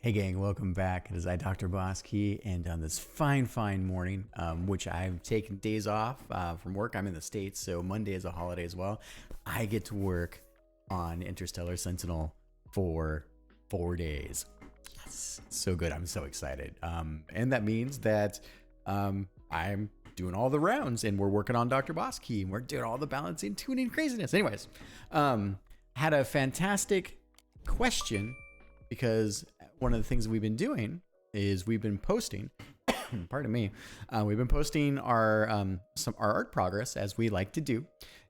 Hey gang, welcome back. It is I, DrBossKey, and on this fine morning, which I've taken days off from work. I'm in the States, so Monday is a holiday as well. I get to work on Interstellar Sentinel for 4 days. Yes, so good. I'm so excited. And that means that I'm doing all the rounds, and we're working on DrBossKey, and we're doing all the balancing, tuning, craziness. Anyways, had a fantastic question because one of the things we've been doing is we've been posting, pardon me, we've been posting our our art progress as we like to do.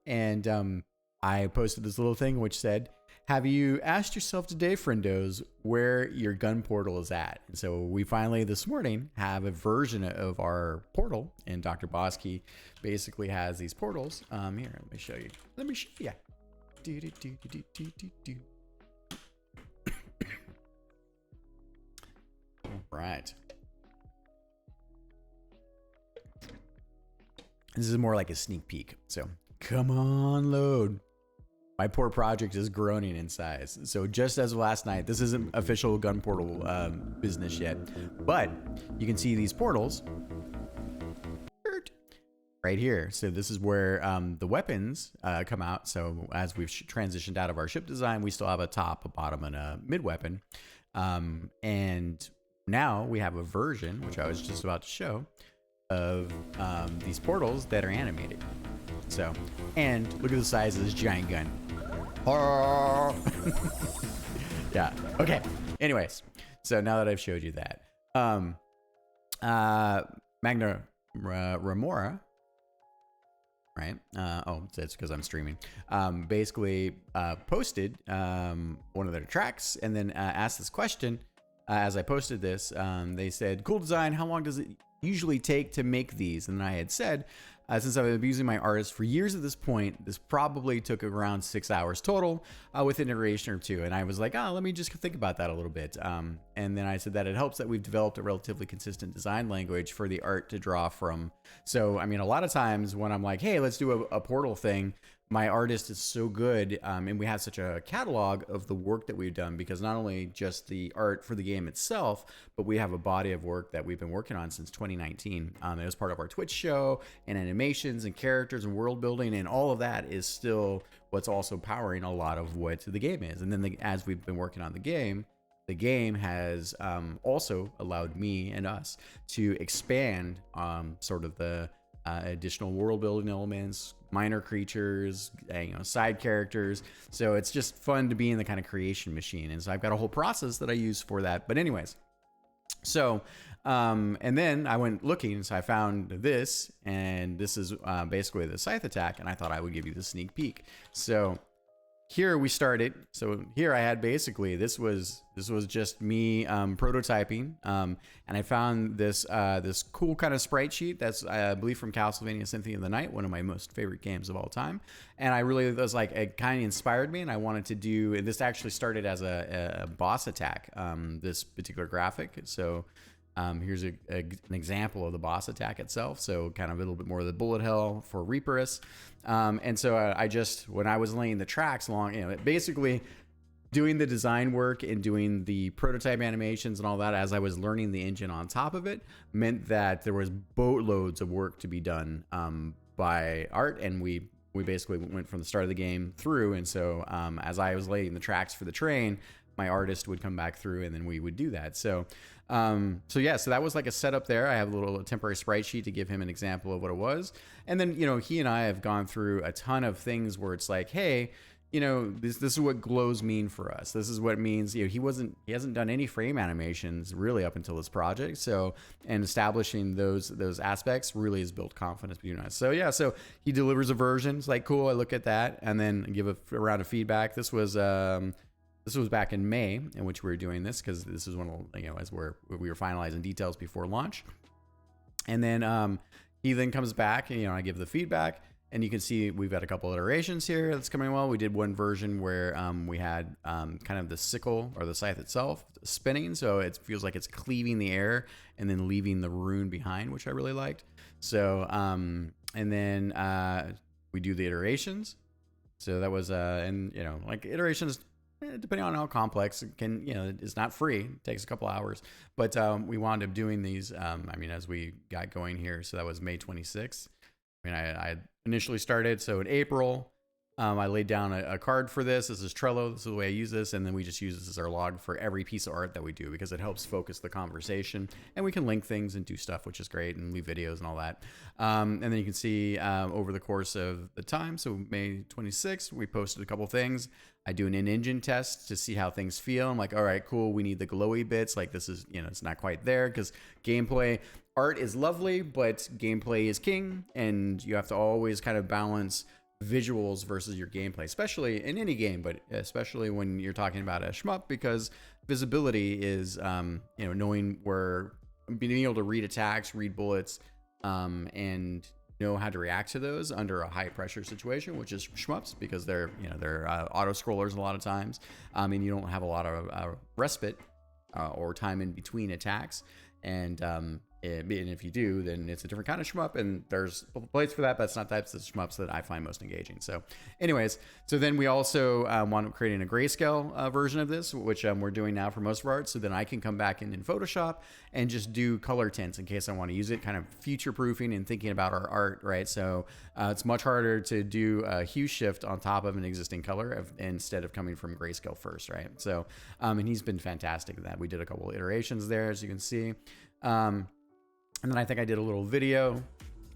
And I posted this little thing which said, have you asked yourself today, friendos, where your gun portal is at? And so we finally this morning have a version of our portal, and DrBossKey basically has these portals. Here, let me show you. Do, do, do, do, do, do, do. Right. This is more like a sneak peek. So come on, load. My poor project is groaning in size. So just as of last night, this isn't official gun portal business yet, but you can see these portals right here. So this is where the weapons come out. So as we've transitioned out of our ship design, we still have a top, a bottom, and a mid weapon. And now we have a version, which I was just about to show, of these portals that are animated. So, and look at the size of this giant gun. Yeah. Okay. Anyways, so now that I've showed you that, Magna Remora, right? Oh, it's because I'm streaming. Basically posted one of their tracks and then asked this question. As I posted this, they said, cool design, how long does it usually take to make these? And I had said, since I've been using my artist for years at this point, this probably took around 6 hours total with an iteration or two. And I was like, let me just think about that a little bit. And then I said that it helps that we've developed a relatively consistent design language for the art to draw from. So, I mean, a lot of times when I'm like, hey, let's do a portal thing, my artist is so good, and we have such a catalog of the work that we've done, because not only just the art for the game itself, but we have a body of work that we've been working on since 2019. It was part of our Twitch show, and animations and characters and world building, and all of that is still what's also powering a lot of what the game is. And then as we've been working on the game has also allowed me and us to expand sort of the additional world building elements, minor creatures, side characters. So it's just fun to be in the kind of creation machine. And so I've got a whole process that I use for that. But anyways, so and then I went looking, so I found this, and this is basically the scythe attack, and I thought I would give you the sneak peek. So here we started. So here I had basically, this was just me prototyping, and I found this this cool kind of sprite sheet that's I believe from Castlevania Symphony of the Night, one of my most favorite games of all time. And I really was like, it kind of inspired me, and I wanted to do, and this actually started as a boss attack, this particular graphic. So here's an example of the boss attack itself. So kind of a little bit more of the bullet hell for Reaperus. And so I just, when I was laying the tracks along, basically doing the design work and doing the prototype animations and all that, as I was learning the engine on top of it, meant that there was boatloads of work to be done by art. And we basically went from the start of the game through. And so as I was laying the tracks for the train, my artist would come back through, and then we would do that. So yeah, so that was like a setup there. I have a little temporary sprite sheet to give him an example of what it was. And then, he and I have gone through a ton of things where it's like, hey, this is what glows mean for us. This is what it means. He hasn't done any frame animations really up until this project. So, and establishing those aspects really has built confidence between us. So yeah, so he delivers a version. It's like, cool. I look at that and then give a round of feedback. This was back in May, in which we were doing this, because this is one of, as we were finalizing details before launch. And then he then comes back, and I give the feedback, and you can see we've got a couple iterations here that's coming well. We did one version where we had kind of the sickle or the scythe itself spinning, so it feels like it's cleaving the air and then leaving the rune behind, which I really liked. So and then we do the iterations. So that was and like iterations depending on how complex it can, it's not free. It takes a couple hours, but we wound up doing these. I mean, as we got going here, so that was May 26th. I mean, I initially started, so in April, I laid down a card for this. This is Trello. This is the way I use this. And then we just use this as our log for every piece of art that we do because it helps focus the conversation. And we can link things and do stuff, which is great, and leave videos and all that. And then you can see over the course of the time, so May 26th, we posted a couple things. I do an in-engine test to see how things feel. I'm like, all right, cool. We need the glowy bits. Like this is, it's not quite there because gameplay art is lovely, but gameplay is king. And you have to always kind of balance visuals versus your gameplay, especially in any game, but especially when you're talking about a shmup, because visibility is, knowing where, being able to read attacks, read bullets, and know how to react to those under a high pressure situation, which is shmups, because they're auto scrollers a lot of times, and you don't have a lot of respite or time in between attacks, and if you do, then it's a different kind of shmup, and there's plates for that, but it's not types of shmups that I find most engaging. So anyways, so then we also wound up creating a grayscale version of this, which we're doing now for most of our art. So then I can come back in Photoshop and just do color tints in case I want to use it, kind of future proofing and thinking about our art, right? So it's much harder to do a hue shift on top of an existing color instead of coming from grayscale first, right? So, and he's been fantastic at that. We did a couple of iterations there, as you can see. And then I think I did a little video.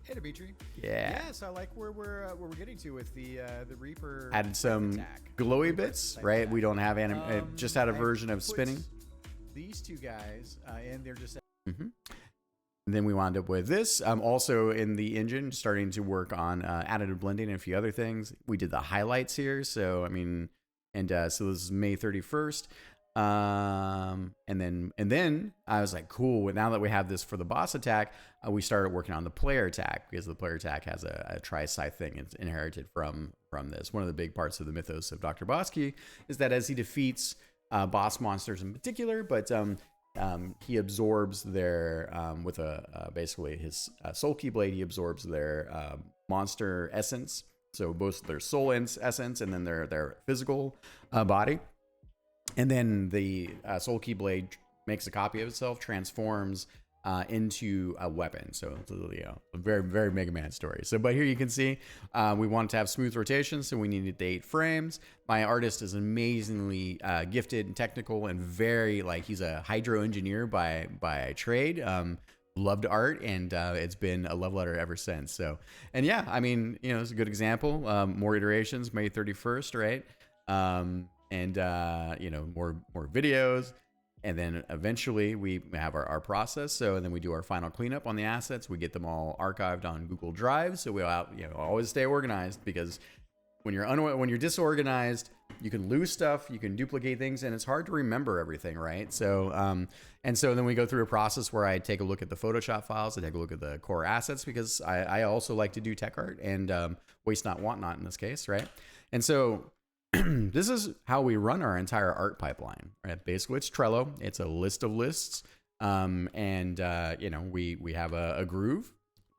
Hey, Dimitri. Yeah. So I like where we're getting to with the Reaper. Added some glowy bits, right? We don't have just had a version of spinning. These two guys, and they're just. Mm-hmm. And then we wound up with this. Also in the engine, starting to work on additive blending and a few other things. We did the highlights here, so I mean, and so this is May 31st. And then I was like, cool. Now that we have this for the boss attack, we started working on the player attack, because the player attack has a tri-scythe thing. It's inherited from this. One of the big parts of the mythos of DrBossKey is that as he defeats boss monsters in particular, but he absorbs their with basically his soul key blade. He absorbs their monster essence, so both their soul essence and then their physical body. And then the soul key blade makes a copy of itself, transforms into a weapon. So it's a very, very Mega Man story. So, but here you can see we wanted to have smooth rotation, so we needed the 8 frames. My artist is amazingly gifted and technical, and very he's a hydro engineer by trade. Loved art, and it's been a love letter ever since. So, and yeah, I mean, it's a good example. More iterations, May 31st, right? And more videos, and then eventually we have our process. So, and then we do our final cleanup on the assets. We get them all archived on Google Drive. So we'll always stay organized, because when you're disorganized, you can lose stuff, you can duplicate things, and it's hard to remember everything, right? So, and so then we go through a process where I take a look at the Photoshop files, I take a look at the core assets, because I also like to do tech art, and waste not, want not in this case, right? And so this is how we run our entire art pipeline, right? Basically, it's Trello. It's a list of lists. We have a groove,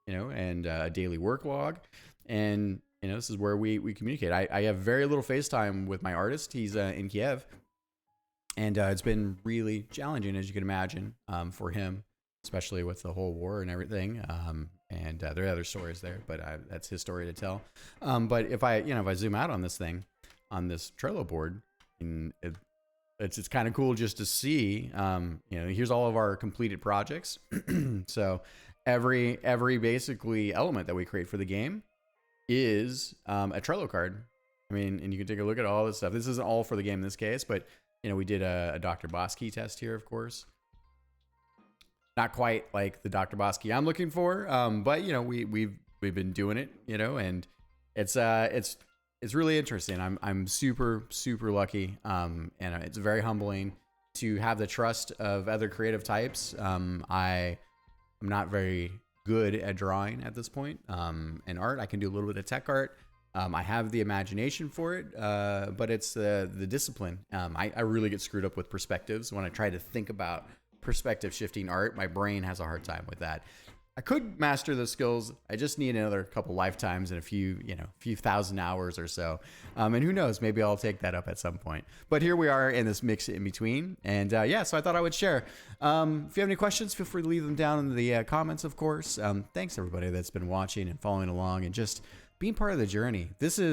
and a daily work log. And, this is where we communicate. I have very little FaceTime with my artist. He's in Kiev. And it's been really challenging, as you can imagine, for him, especially with the whole war and everything. And there are other stories there, but that's his story to tell. But if I zoom out on this thing, on this Trello board, and it's kind of cool just to see, here's all of our completed projects. So every basically element that we create for the game is a Trello card. I mean, and you can take a look at all this stuff. This isn't all for the game in this case, but we did a DrBossKey test here, of course. Not quite like the DrBossKey I'm looking for, but we've been doing it, and it's really interesting. I'm super, super lucky. And it's very humbling to have the trust of other creative types. I'm not very good at drawing at this point. And art, I can do a little bit of tech art. I have the imagination for it, but it's the discipline. I really get screwed up with perspectives. When I try to think about perspective shifting art, my brain has a hard time with that. I could master those skills. I just need another couple lifetimes and a few thousand hours or so. And who knows, maybe I'll take that up at some point. But here we are in this mix in between. And yeah, so I thought I would share. If you have any questions, feel free to leave them down in the comments, of course. Thanks everybody that's been watching and following along and just being part of the journey. I'm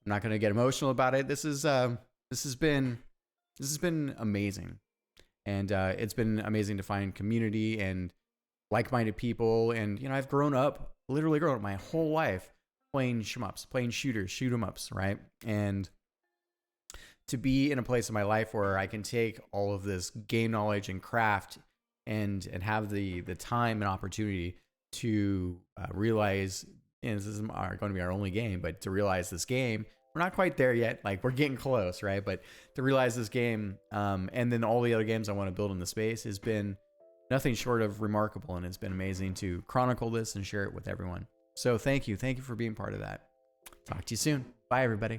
not going to get emotional about it. This has been amazing. And it's been amazing to find community and like-minded people. And, I've literally grown up my whole life playing shmups, playing shooters, shoot 'em ups, right? And to be in a place in my life where I can take all of this game knowledge and craft and have the time and opportunity to realize, and this is going to be our only game, but to realize this game, we're not quite there yet. Like, we're getting close, right? But to realize this game, and then all the other games I want to build in the space has been nothing short of remarkable. And it's been amazing to chronicle this and share it with everyone. So thank you. Thank you for being part of that. Talk to you soon. Bye, everybody.